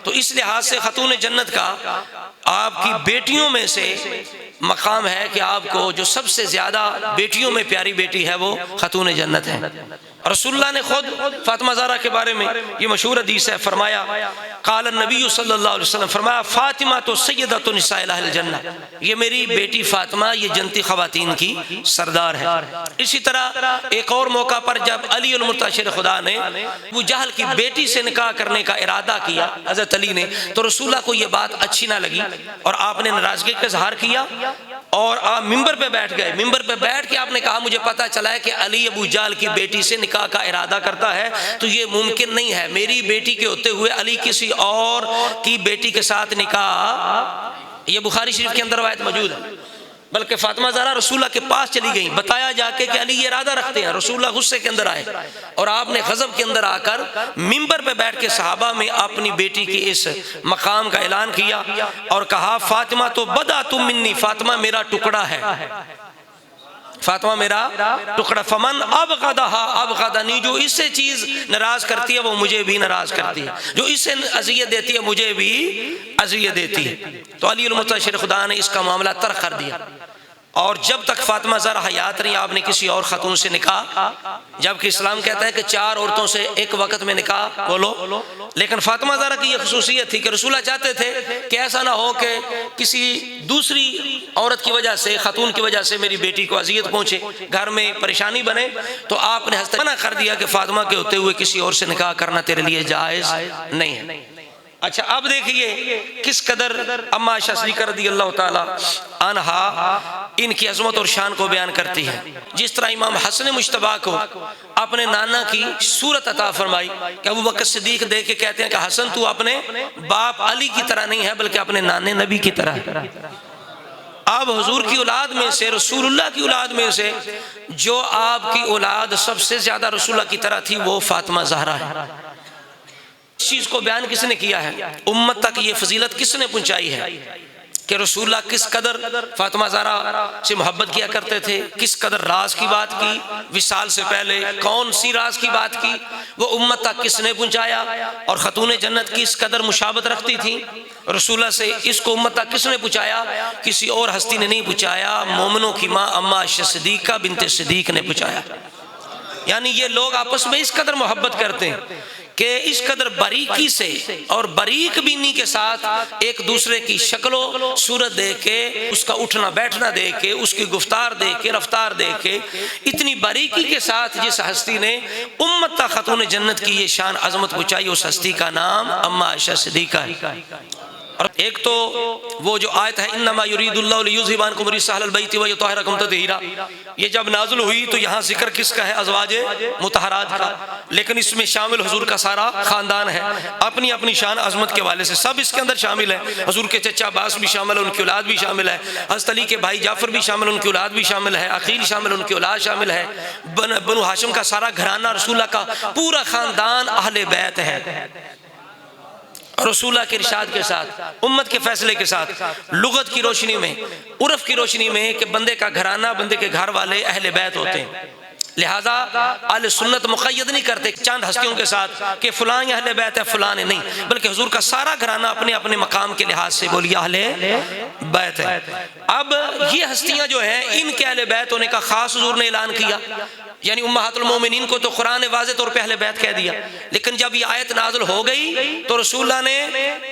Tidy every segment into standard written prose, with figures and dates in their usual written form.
تو اس لحاظ سے خاتون جنت کا آپ کی بیٹیوں میں سے مقام ہے کہ آپ کو جو سب سے زیادہ بیٹیوں میں پیاری بیٹی ہے وہ خاتون جنت ہے۔ رسول اللہ نے خود فاطمہ زہرا کے بارے میں یہ مشہور حدیث ہے، فرمایا قال النبی صلی اللہ علیہ وسلم، فرمایا فاطمہ تو سیدۃ نساء اہل الجنہ، یہ میری بیٹی فاطمہ یہ جنتی خواتین کی سردار ہے۔ اسی طرح ایک اور موقع پر جب علی المرتشر خدا نے ابو جہل کی بیٹی سے نکاح کرنے کا ارادہ کیا حضرت علی نے، تو رسول اللہ کو یہ بات اچھی نہ لگی اور آپ نے ناراضگی کا اظہار کیا اور آپ ممبر پہ بیٹھ گئے۔ ممبر پہ بیٹھ کے آپ نے کہا مجھے پتا چلا ہے کہ علی ابو جہل کی بیٹی سے نکاح کا ارادہ کرتا ہے، تو یہ ممکن نہیں ہے، میری بیٹی کے ہوتے ہوئے علی کسی اور کی بیٹی کے ساتھ نکاح، یہ بخاری شریف کے اندر روایت موجود ہے۔ بلکہ فاطمہ زہرا رسول اللہ کے پاس چلی گئیں، بتایا جا کے کہ علی یہ ارادہ رکھتے ہیں۔ رسول اللہ غصے کے اندر آئے اور آپ نے غضب کے اندر آ کر منبر پہ بیٹھ کے صحابہ میں اپنی بیٹی کی اس مقام کا اعلان کیا اور کہا فاطمہ تو بدأت منی، فاطمہ میرا ٹکڑا ہے، فاطمہ میرا ٹکڑا، فمن ابغضها ابغضنی، جو اس سے چیز ناراض کرتی ہے وہ مجھے بھی ناراض کرتی ہے، جو اس سے اذیت دیتی ہے مجھے بھی اذیت دیتی ہے۔ تو علی المرتشر خدا نے اس کا معاملہ ترک کر دیا اور جب تک فاطمہ زہرا حیات رہی آپ نے کسی اور خاتون سے نکاح، جبکہ اسلام کہتا ہے کہ 4 عورتوں سے ایک وقت میں نکاح بولو، لیکن فاطمہ زہرا کی یہ خصوصیت تھی کہ رسول اللہ چاہتے تھے کہ ایسا نہ ہو کہ کسی دوسری عورت کی وجہ سے، خاتون کی وجہ سے میری بیٹی کو اذیت پہنچے، گھر میں پریشانی بنے، تو آپ نے منع کر دیا کہ فاطمہ کے ہوتے ہوئے کسی اور سے نکاح کرنا تیرے لیے جائز نہیں ہے۔ اچھا اب دیکھیے کس قدر اما عائشہ صدیقہ رضی اللہ تعالی عنہا ان کی عظمت اور شان کو بیان کرتی ہے۔ جس طرح امام حسن مجتبیٰ کو اپنے نانا کی صورت عطا فرمائی کہ ابو بکر صدیق دیکھ کے کہتے ہیں کہ حسن تو اپنے باپ علی کی طرح نہیں ہے بلکہ اپنے نانے نبی کی طرح ہے۔ اب حضور کی اولاد میں سے، رسول اللہ کی اولاد میں سے جو آپ کی اولاد سب سے زیادہ رسول اللہ کی طرح تھی وہ فاطمہ زہرا ہے۔ اس چیز کو بیان کس نے کیا ہے، امت تک یہ فضیلت کس نے پہنچائی ہے کہ رسول اللہ کس قدر فاطمہ زہرا سے محبت کیا کرتے تھے، کس قدر راز کی بات کی، وصال سے پہلے کون سی راز کی بات کی، وہ امت تک کس نے پہنچایا، اور خاتون جنت کس قدر مشابہت رکھتی تھی رسول اللہ سے، اس کو امت تک کس نے پہنچایا، کسی اور ہستی نے نہیں پہنچایا، مومنوں کی ماں اما عائشہ صدیقہ بنت صدیق نے پہنچایا۔ یعنی یہ لوگ آپس میں اس قدر محبت کرتے ہیں کہ اس قدر باریکی سے اور باریک بینی کے ساتھ ایک دوسرے کی شکل و صورت دیکھ کے، اس کا اٹھنا بیٹھنا دیکھ کے، اس کی گفتار دیکھ کے، رفتار دیکھ کے، اتنی باریکی کے ساتھ جس ہستی نے امت تا خاتون جنت کی یہ شان عظمت پہنچائی، اس ہستی کا نام اما عائشہ صدیقہ ہے۔ اور ایک تو وہ جو آیت ہے انما یرید اللہ لیذھب عنکم الرجس اہل البیت ویطہرکم تطہیرا، یہ جب نازل ہوئی تو یہاں ذکر کس کا ہے، ازواج مطہرات کا، لیکن اس میں شامل حضور کا سارا خاندان ہے، اپنی اپنی شان عظمت کے والے سے سب اس کے اندر شامل ہے۔ حضور کے چچا عباس بھی شامل ہے، ان کی اولاد بھی شامل ہے، حضرت علی کے بھائی جعفر بھی شامل، ان کی اولاد بھی شامل ہے، عقیل شامل، ان کی اولاد شامل ہے، بنو ہاشم کا سارا گھرانہ، رسول اللہ کا پورا خاندان اہل بیت ہے۔ رسول اللہ کے ارشاد کے ساتھ، امت کے فیصلے کے ساتھ، لغت کی روشنی میں، عرف کی روشنی میں کہ بندے کا گھرانہ، بندے کے گھر والے اہل بیت ہوتے ہیں، لہذا اہل سنت مقید نہیں کرتے چند ہستیوں کے ساتھ کہ فلاں اہل بیت ہے فلاں نہیں، بلکہ حضور کا سارا گھرانہ اپنے اپنے مقام کے لحاظ سے بولی اہل بیت ہے۔ اب یہ ہستیاں جو ہیں ان کے اہل بیت ہونے کا خاص حضور نے اعلان کیا، یعنی امہات المومنین کو تو قرآن نے واضح طور پہ اہل بیت کہہ دیا، لیکن جب یہ آیت نازل ہو گئی تو رسول اللہ نے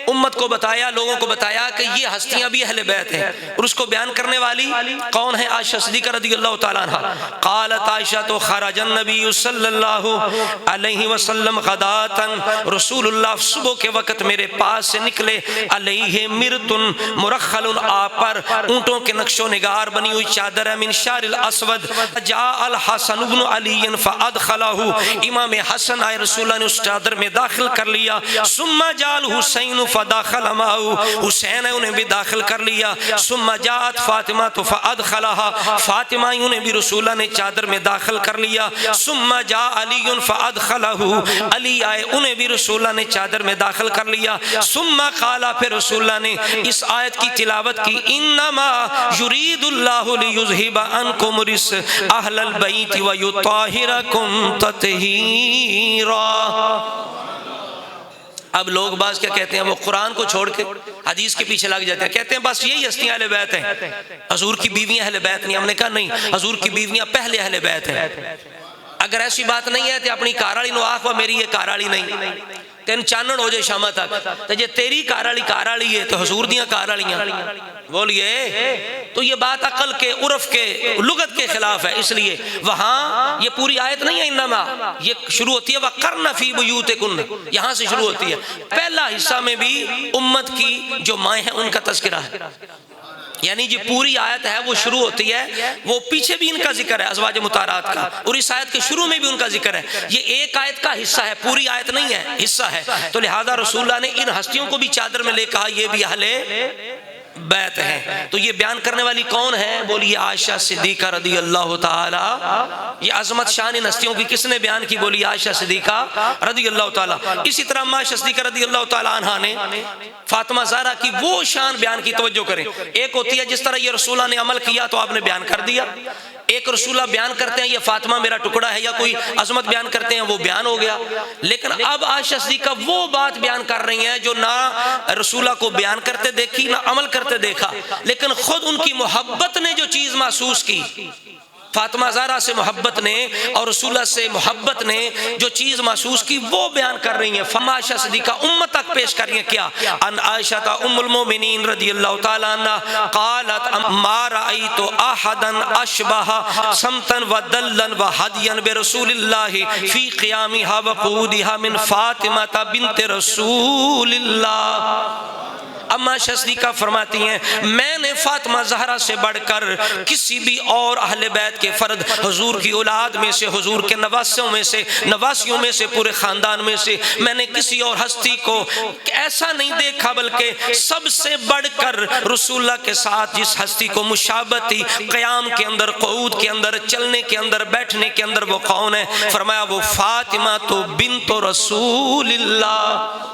امت کو بتایا، لوگوں کو بتایا کہ یہ ہستیاں بھی اہل بیت ہیں، اور اس کو بیان کرنے والی کون ہے، عائشہ صدیقہ رضی اللہ تعالیٰ عنہ۔ قالت عائشہ تو خرج النبی صلی اللہ علیہ وسلم غداتن، رسول اللہ صبح کے وقت میرے پاس سے نکلے، علیہ مرتن مرخل، آپ پر اونٹوں کے نقش و نگار بنی ہوئی چادر ہے، من شعر الاسود، جاء الحسن بن علی فادخلہ، امام حسن آئے، رسول اللہ نے اس چادر میں داخل کر لیا، ثم جاء الحسین فداخل معه، حسین انہیں بھی داخل کر لیا، ثم جاءت فاطمہ فادخلها، فاطمہ انہیں بھی رسول اللہ نے چادر میں داخل کر لیا، ثم جاء علی فادخلہ، علی آئے انہیں بھی رسول اللہ نے چادر میں داخل کر لیا، ثم قال، پھر رسول اللہ نے اس آیت کی تلاوت کی، انما یرید اللہ لیذھب عنکم الرجس اہل البیت ویطہرکم تطہیرا۔ اب لوگ بعض کیا کہتے ہیں، وہ قرآن کو چھوڑ کے حدیث کے پیچھے لگ جاتے ہیں، کہتے ہیں بس یہی ہستیاں اہل بیت ہیں، حضور کی بیویاں اہل بیت نہیں۔ ہم نے کہا نہیں، حضور کی بیویاں پہلے اہل بیت ہیں۔ اگر ایسی بات نہیں ہے تو اپنی کارالی نو آخ میری یہ کارالی نہیں، تین چانن ہو جائے شامہ تک، تو جے تیری کارالی ہے تو حضور دیاں کارالیاں بولیے، تو یہ بات عقل کے، عرف کے، لغت کے خلاف ہے۔ اس لیے وہاں یہ پوری آیت نہیں ہے انما، یہ شروع ہوتی ہے وَقَرْنَ فِي بُيُوتِكُنَّ، یہاں سے شروع ہوتی ہے۔ پہلا حصہ میں بھی امت کی جو مائیں ہیں ان کا تذکرہ ہے، یعنی جو پوری آیت ہے وہ شروع ہوتی ہے، وہ پیچھے بھی ان کا ذکر ہے ازواج مطہرات کا، اور اس آیت کے شروع میں بھی ان کا ذکر ہے۔ یہ ایک آیت کا حصہ ہے، پوری آیت نہیں ہے، حصہ ہے۔ تو لہذا رسول اللہ نے ان ہستیوں کو بھی چادر میں لے کہا یہ بھی اہل بیت ہیں۔ تو یہ بیان کرنے والی کون ہے؟ بولیے عائشہ صدیقہ رضی اللہ تعالی۔ یہ عظمت شان ان ہستیوں کی کس نے بیان کی؟ بولیے عائشہ صدیقہ رضی اللہ تعالی۔ اسی طرح عائشہ صدیقہ رضی اللہ تعالی عنہا نے فاطمہ زہرا کی وہ شان بیان کی، توجہ کریں۔ ایک ہوتی ہے جس طرح یہ رسول اللہ نے عمل کیا تو آپ نے بیان کر دیا، ایک رسول اللہ بیان کرتے ہیں یہ فاطمہ میرا ٹکڑا ہے، یا کوئی عظمت بیان کرتے ہیں وہ بیان ہو گیا۔ لیکن اب عائشہ صدیقہ وہ بات بیان کر رہی ہیں جو نہ رسول اللہ کو بیان کرتے دیکھی نہ عمل کرتے دیکھا، لیکن خود ان کی محبت نے جو چیز محسوس کی، فاطمہ زہرا سے محبت نے اور رسول اللہ سے محبت نے جو چیز محسوس کی وہ بیان کر رہی ہیں۔ عائشہ صدیقہ امت تک پیش کر رہی ہیں کیا؟ ان عائشہ ام المومنین رضی اللہ تعالی عنہ قالت ما رأیت احدا اشبہ سمتا ودلا وحدیا برسول اللہ فی قیامها وقعودها من فاطمہ بنت رسول اللہ۔ اما صدیقہ فرماتی ہیں میں نے فاطمہ زہرا سے بڑھ کر کسی بھی اور اہل بیت کے فرد، حضور کی اولاد میں سے، حضور کے نواسیوں میں سے، پورے خاندان میں سے میں نے کسی اور ہستی کو ایسا نہیں دیکھا، بلکہ سب سے بڑھ کر رسول اللہ کے ساتھ جس ہستی کو مشابہت تھی قیام کے اندر، قعود کے اندر، چلنے کے اندر، بیٹھنے کے اندر، وہ کون ہے؟ فرمایا وہ فاطمہ تو بنت رسول اللہ،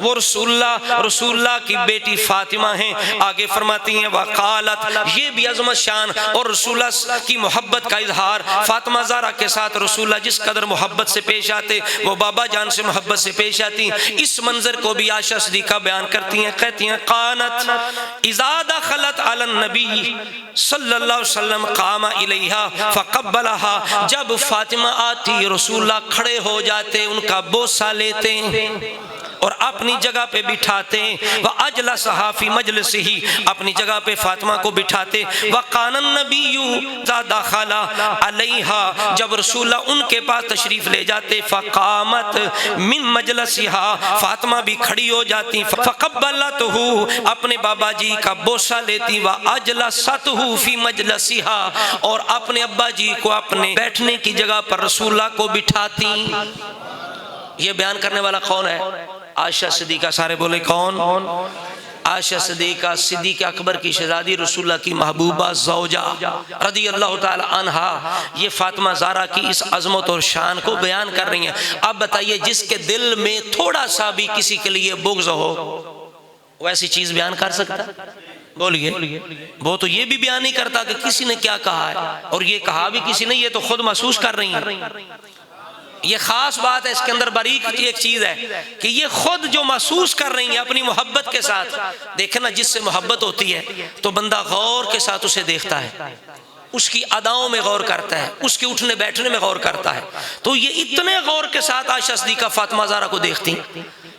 وہ رسول اللہ کی بیٹی فاطمہ ہیں۔ آگے فرماتی ہیں وقالت، یہ بھی عظمت شان اور رسول اللہ کی محبت کا اظہار۔ فاطمہ زہرا کے ساتھ رسول اللہ جس قدر محبت سے پیش آتے، وہ بابا جان سے محبت سے پیش آتی۔ اس منظر کو بھی عائشہ صدیقہ بیان کرتی ہیں، کہتی ہیں قانت اذا دخلت علی النبی صلی اللہ علیہ وسلم قام الیہا فقبلہا، جب فاطمہ آتی رسول اللہ کھڑے ہو جاتے، ان کا بوسہ لیتے اور اپنی جگہ پہ بٹھاتے، وَأَجْلَسَهَا فِي مَجْلِسِهِ، اپنی جگہ پہ فاطمہ کو بٹھاتے۔ وَقَانَ النَّبِيُّ اِذَا دَخَلَ عَلَيْهَا، جب رسول اللہ ان کے پاس تشریف لے جاتے، فَقَامَتْ مِن مَجْلَسِهَا، فاطمہ بھی کھڑی ہو جاتی، فَقَبَّلَتْهُ، اپنے بابا جی کا بوسہ لیتی، وَأَجْلَسَتْهُ فِي مَجْلَسِهَا، اور اپنے ابا جی کو اپنے بیٹھنے کی جگہ پر رسول اللہ کو بٹھاتی۔ یہ بیان کرنے والا کون ہے؟ عائشہ صدیقہ۔ سارے بولے کون؟ عائشہ صدیقہ، صدیق اکبر کی شہزادی، رسول اللہ کی محبوبہ زوجہ رضی اللہ تعالی عنہا، یہ فاطمہ زہرا کی اس عظمت اور شان کو بیان کر رہی ہیں۔ اب بتائیے جس کے دل میں تھوڑا سا بھی کسی کے لیے بغض ہو وہ ایسی چیز بیان کر سکتا؟ بولیے، وہ تو یہ بھی بیان نہیں کرتا کہ کسی نے کیا کہا ہے، اور یہ کہا بھی کسی نے، یہ تو خود محسوس کر رہی ہیں۔ یہ خاص بات ہے، اس کے اندر باریک ایک چیز ہے کہ یہ خود جو محسوس کر رہی ہیں اپنی محبت کے ساتھ۔ دیکھیں نا، جس سے محبت ہوتی ہے تو بندہ غور کے ساتھ اسے دیکھتا ہے، اس کی اداؤں میں غور کرتا ہے، اس کے اٹھنے بیٹھنے میں غور کرتا ہے۔ تو یہ اتنے غور کے ساتھ عائشہ صدیقہ فاطمہ زہرا کو دیکھتی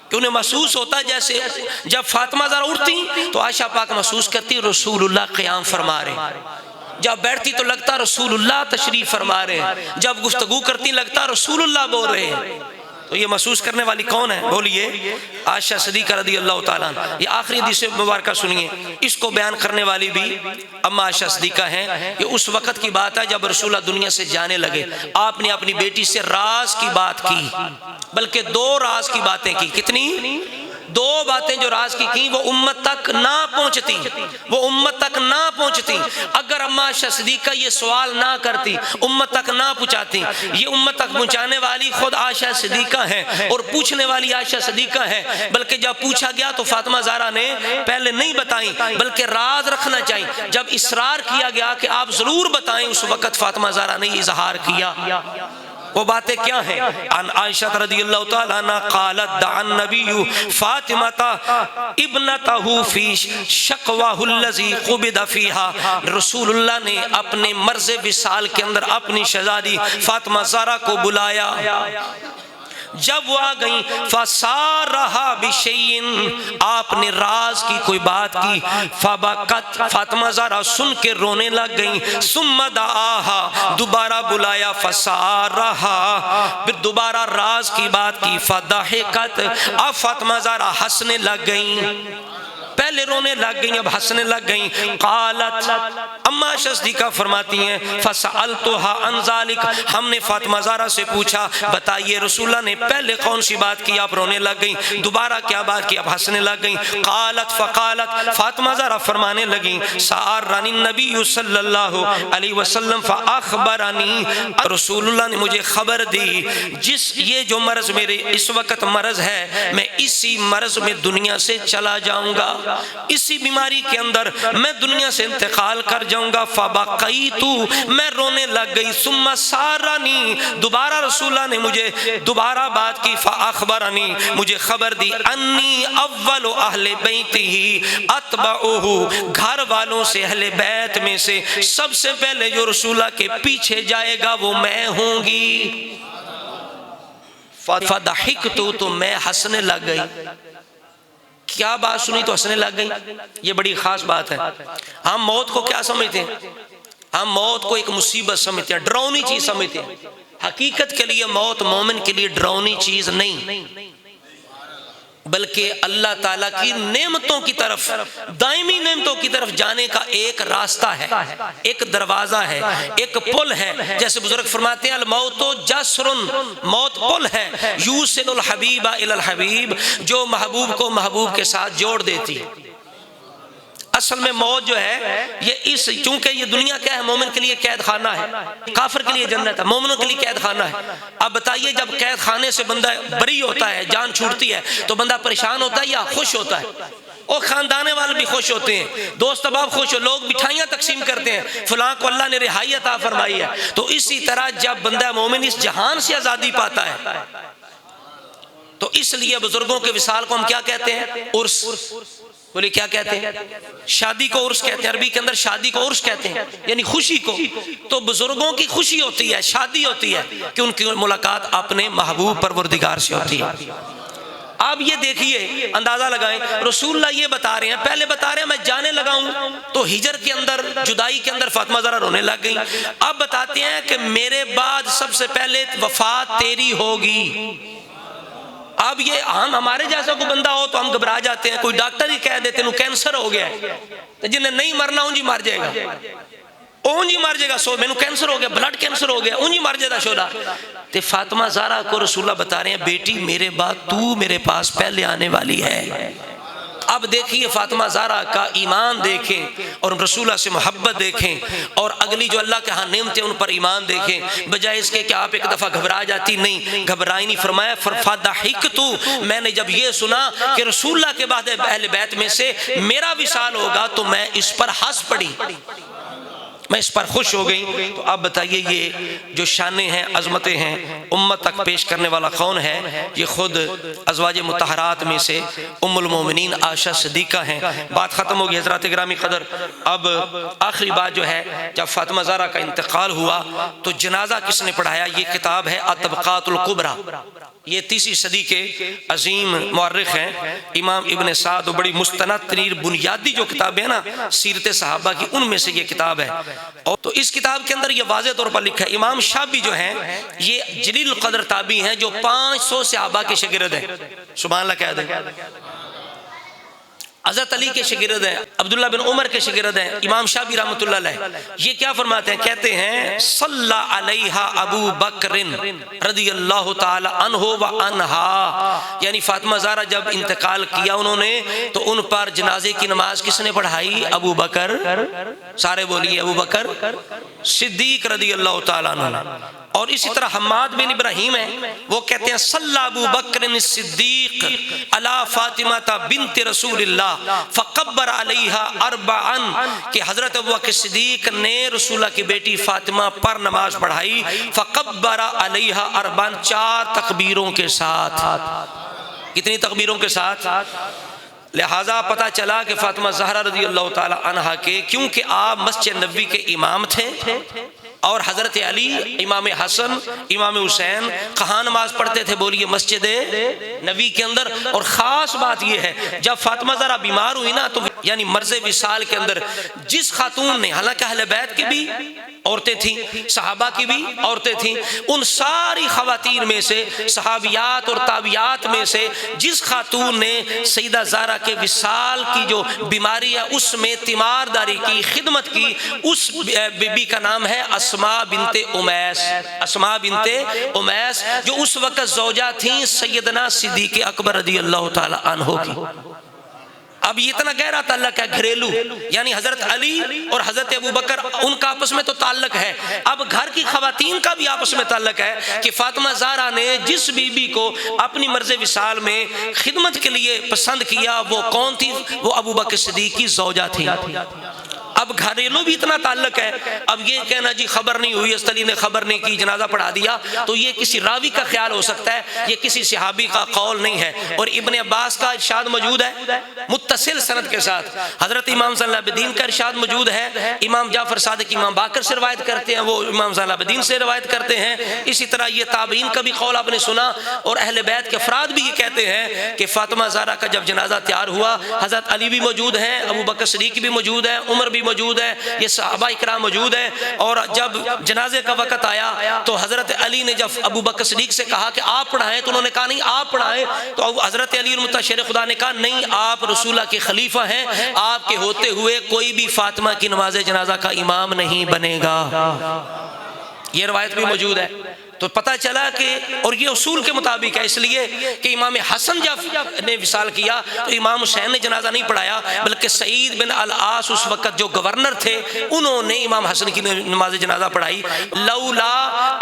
کہ انہیں محسوس ہوتا ہے جیسے جب فاطمہ زہرا اٹھتی تو عائشہ پاک محسوس کرتی رسول اللہ قیام فرما رہے ہیں، جب بیٹھتی تو لگتا رسول اللہ تشریف فرما رہے ہیں، جب گفتگو کرتی لگتا رسول اللہ بول رہے ہیں۔ تو یہ محسوس کرنے والی کون ہے؟ بولیے عائشہ صدیقہ رضی اللہ تعالیٰ عنہ۔ یہ آخری حدیث مبارکہ سنیے، اس کو بیان کرنے والی بھی اما عائشہ صدیقہ ہیں۔ یہ اس وقت کی بات ہے جب رسول اللہ دنیا سے جانے لگے، آپ نے اپنی بیٹی سے راز کی بات کی، بلکہ 2 راز کی باتیں کی۔ کتنی؟ 2 باتیں جو راز کی وہ امت تک نہ پہنچتی، وہ امت تک نہ پہنچتی۔ اگر اما عائشہ صدیقہ یہ سوال نہ کرتی، امت تک نہ پہنچاتی، یہ امت تک پہنچانے والی خود عائشہ صدیقہ ہیں اور پوچھنے والی عائشہ صدیقہ ہیں۔ بلکہ جب پوچھا گیا تو فاطمہ زہرا نے پہلے نہیں بتائیں، بلکہ راز رکھنا چاہیے۔ جب اصرار کیا گیا کہ آپ ضرور بتائیں، اس وقت فاطمہ زہرا نے اظہار کیا۔ وہ باتیں کیا ہیں؟ عن عائشہ رضی اللہ تعالیٰ عنہ قالت دعا النبی فاطمہ ابنتہ فی شقواہ الذی قبض فیہا، رسول اللہ نے اپنے مرض وصال کے اندر اپنی شہزادی فاطمہ زہرا کو بلایا، جب وہ آ گئیں فَسَارَهَا بِشَيْءٍ، آپ نے راز کی کوئی بات کی، فَبَكَتْ، فاطمہ زہرا سن کے رونے لگ گئیں، ثُمَّ دَعَاهَا، دوبارہ بلایا، فَسَارَهَا، پھر دوبارہ راز کی بات کی، فَضَحِكَتْ، اب فاطمہ زہرا ہنسنے لگ گئیں، پہلے رونے لگ گئیں اب ہنسنے لگ گئیں، قالت، اما صدیقہ فرماتی ہیں فسألتها عن ذلك، ہم نے فاطمہ زہرا سے پوچھا بتائیے رسول اللہ نے پہلے کون سی بات کی آپ رونے لگ گئیں، دوبارہ کیا بات کی آپ ہنسنے لگ گئیں؟ قالت، فقالت، فاطمہ زہرا فرمانے لگیں سأرنی النبی صلی اللہ علیہ وسلم فأخبرنی، رسول اللہ نے مجھے خبر دی، جس یہ جو مرض میرے اس وقت مرض ہے میں اسی مرض میں دنیا سے چلا جاؤں گا، اسی بیماری کے اندر میں دنیا سے انتقال کر جاؤں گا، فبقیتو، میں رونے لگ گئی، ثم سارنی، دوبارہ رسول اللہ نے مجھے دوبارہ بات کی، فاخبرنی، مجھے خبر دی، انی اول اہل بیتہ اتبعہ، گھر والوں سے اہل بیت میں سے سب سے پہلے جو رسول اللہ کے پیچھے جائے گا وہ میں ہوں گی، فضحکتو، تو میں ہنسنے لگ گئی، کیا بات سنی تو ہنسنے لگ گئی، یہ بڑی خاص بات ہے۔ ہم موت کو کیا سمجھتے ہیں؟ ہم موت کو ایک مصیبت سمجھتے ہیں، ڈراؤنی چیز سمجھتے ہیں، حقیقت کے لیے موت مومن کے لیے ڈراؤنی چیز نہیں، بلکہ اللہ تعالیٰ کی نعمتوں کی طرف، دائمی نعمتوں کی طرف جانے کا ایک راستہ ہے، ایک دروازہ ہے، ایک پل ہے، جیسے بزرگ فرماتے ہیں الموت جسر، موت پل ہے، یوصل الحبیب الی الحبیب، جو محبوب کو محبوب کے ساتھ جوڑ دیتی۔ اصل میں موت جو ہے یہ چونکہ یہ دنیا کیا ہے، مومن کے لیے قید خانہ ہے، کافر کے لیے جنت ہے، مومنوں کے لیے قید خانہ ہے۔ اب بتائیے جب قید خانے سے بندہ بری ہوتا ہے، جان چھوٹتی ہے، تو بندہ پریشان ہوتا ہے یا خوش ہوتا ہے؟ اور خاندانے والے بھی خوش ہوتے ہیں، دوست احباب خوش ہو، لوگ مٹھائیاں تقسیم کرتے ہیں، فلاں کو اللہ نے رہائی عطا فرمائی ہے۔ تو اسی طرح جب بندہ مومن اس جہان سے آزادی پاتا ہے تو اس لیے بزرگوں کے وصال کو ہم کیا کہتے ہیں؟ عرس، بولے کیا کہتے ہیں؟ شادی کو عرس کہتے ہیں، عربی کے اندر شادی کو عرس کہتے ہیں، یعنی خوشی کو۔ تو بزرگوں کی خوشی ہوتی ہے، شادی ہوتی ہے کہ ان کی ملاقات اپنے محبوب پروردگار سے ہوتی ہے۔ آپ یہ دیکھیے، اندازہ لگائیں، رسول اللہ یہ بتا رہے ہیں، پہلے بتا رہے ہیں میں جانے لگا ہوں، تو ہجر کے اندر، جدائی کے اندر فاطمہ زہرا رونے لگ گئی، اب بتاتے ہیں کہ میرے بعد سب سے پہلے وفات تیری ہوگی۔ اب یہ ہمارے جیسا کوئی بندہ ہو تو ہم گھبرا جاتے ہیں، کوئی ڈاکٹر ہی کہہ دیتے ہیں کینسر ہو گیا ہے، تو جنہیں نہیں مرنا اونجی مر جائے گا، اونجی مر جائے گا، سو میں نے کینسر ہو گیا، بلڈ کینسر ہو گیا، اونجی مر جائے گا شولا۔ تو فاطمہ زہرا کو رسول اللہ بتا رہے ہیں بیٹی میرے بعد تو میرے پاس پہلے آنے والی ہے۔ اب دیکھیے فاطمہ زہرا کا ایمان دیکھیں اور رسول اللہ سے محبت دیکھیں، اور اگلی جو اللہ کے ہاں نعمتیں ان پر ایمان دیکھیں، بجائے اس کے کہ آپ ایک دفعہ گھبرا جاتی، نہیں گھبرائی نہیں، فرمایا فضحکتو، میں نے جب یہ سنا کہ رسول اللہ کے بعد اہل بیت میں سے میرا وصال ہوگا تو میں اس پر ہنس پڑی، میں اس پر خوش ہو گئی۔ تو اب بتائیے یہ جو شانیں ہیں، عظمتیں ہیں، امت تک پیش کرنے والا کون ہے؟ یہ خود ازواج مطہرات میں سے ام المومنین عائشہ صدیقہ ہیں۔ بات ختم ہوگی حضرات گرامی قدر۔ اب آخری بات جو ہے، جب فاطمہ زہرا کا انتقال ہوا تو جنازہ کس نے پڑھایا؟ یہ کتاب ہے الطبقات الکبریٰ، یہ 3 صدی کے عظیم مورخ ہیں امام ابن سعد، بڑی مستند ترین بنیادی جو کتابیں ہیں نا سیرت صحابہ کی، ان میں سے یہ کتاب ہے۔ اور تو اس کتاب کے اندر یہ واضح طور پر لکھا ہے، امام شعبی جو ہیں یہ جلیل القدر تابعی ہیں جو 500 صحابہ کے شاگرد ہیں، سبحان اللہ کہہ دیں، حضرت علی کے شاگرد ہیں، عبداللہ بن عمر کے شاگرد ہیں، امام شعبی رحمۃ اللہ علیہ یہ کیا فرماتے ہیں؟ کہتے ہیں صلی علیہا ابو بکر رضی اللہ تعالی عنہ و عنہا، یعنی فاطمہ زہرا جب انتقال کیا انہوں نے تو ان پر جنازے کی نماز کس نے پڑھائی؟ ابو بکر، سارے بولیے ابو بکر صدیق رضی اللہ تعالی عنہ۔ اور اسی طرح حماد بن ابراہیم ہے، وہ کہتے ہیں صلی ابو بکر الصدیق علی فاطمہ بنت رسول اللہ فقبر علیہا اربعا، کہ حضرت ابو بکر صدیق نے رسول اللہ کی بیٹی فاطمہ پر نماز پڑھائی، فقبر علیہا اربعا، 4 تکبیروں کے ساتھ۔ کتنی تکبیروں کے ساتھ؟ لہٰذا پتہ چلا کہ فاطمہ زہرا رضی اللہ تعالی عنہا کے، کیونکہ آپ مسجد نبوی کے امام تھے اور حضرت علی، امام حسن، امام حسین کہاں نماز پڑھتے تھے؟ بولیے مسجد نبی کے اندر۔ اور خاص بات یہ ہے جب فاطمہ زہرا بیمار ہوئی نا، تو یعنی مرض وصال کے اندر جس خاتون نے، حالانکہ اہل بیت کی بھی عورتیں تھیں، صحابہ کی بھی عورتیں تھیں، ان ساری خواتین میں سے، صحابیات اور تابعیات میں سے جس خاتون نے سیدہ زہرا کے وصال کی جو بیماری ہے اس میں تیمارداری کی، خدمت کی، اس بی بی کا نام ہے اسماء بنت امیس۔ اسماء بنت امیس جو اس وقت زوجہ تھیں سیدنا صدیق اکبر رضی اللہ تعالی عنہ کی۔ اب یہ اتنا گہرا تعلق ہے گھریلو، یعنی حضرت علی اور حضرت ابو بکر ان کا آپس میں تو تعلق ہے، اب گھر کی خواتین کا بھی آپس میں تعلق ہے کہ فاطمہ زہرا نے جس بی بی کو اپنی مرض وصال میں خدمت کے لیے پسند کیا وہ کون تھی؟ وہ ابو بکر صدیق کی زوجہ تھی۔ اب گھریلو بھی اتنا تعلق ہے۔ اب یہ کہنا جی خبر نہیں ہوئی، علی نے خبر نہیں کی، جنازہ پڑھا دیا، تو یہ کسی راوی کا خیال ہو سکتا ہے، یہ کسی صحابی کا قول نہیں ہے۔ اور ابن عباس کا ارشاد موجود ہے متصل سند کے ساتھ، حضرت امام زین العابدین کا ارشاد موجود ہے، امام جعفر صادق امام باقر سے روایت کرتے ہیں، وہ امام زین العابدین سے روایت کرتے ہیں۔ اسی طرح یہ تابعین کا بھی قول آپ نے سنا، اور اہل بیت کے افراد بھی یہ کہتے ہیں کہ فاطمہ زہرا کا جب جنازہ تیار ہوا، حضرت علی بھی موجود ہیں، ابو بکر صدیق بھی موجود ہیں، عمر بھی موجود ہے، یہ صحابہ اکرام موجود ہیں۔ اور جب جنازے کا وقت آیا تو حضرت علی نے جب ابو بکر صدیق سے کہا کہ آپ پڑھائیں، تو انہوں نے کہا نہیں آپ پڑھائیں، تو حضرت علی المطہر خدا نے کہا نہیں، آپ رسول اللہ کے خلیفہ ہیں، آپ کے ہوتے ہوئے کوئی بھی فاطمہ کی نماز جنازہ کا امام نہیں بنے گا۔ یہ روایت بھی موجود ہے۔ تو پتہ چلا کہ، اور یہ اصول کے مطابق ہے، اس لیے کہ امام حسن جب نے وصال کیا تو امام حسین نے جنازہ نہیں پڑھایا، بلکہ سعید بن العاص اس وقت جو گورنر تھے انہوں نے امام حسن کی نماز جنازہ پڑھائی۔ لولا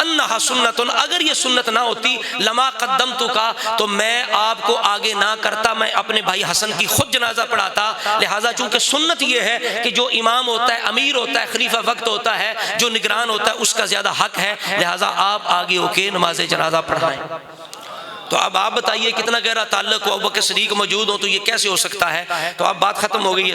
انہا سنت، اگر یہ سنت نہ ہوتی، لما قدمتکا، تو میں آپ کو آگے نہ کرتا، میں اپنے بھائی حسن کی خود جنازہ پڑھاتا۔ لہٰذا چونکہ سنت یہ ہے کہ جو امام ہوتا ہے، امیر ہوتا ہے، خلیفہ وقت ہوتا ہے، جو نگران ہوتا ہے، اس کا زیادہ حق ہے، لہٰذا آپ آگے ہو کے نماز جنازہ پڑھائیں۔ تو اب آپ بتائیے کتنا گہرا تعلق ہو، ابو بکر صدیق موجود ہو تو یہ کیسے ہو سکتا ہے؟ تو اب بات ختم ہو گئی ہے۔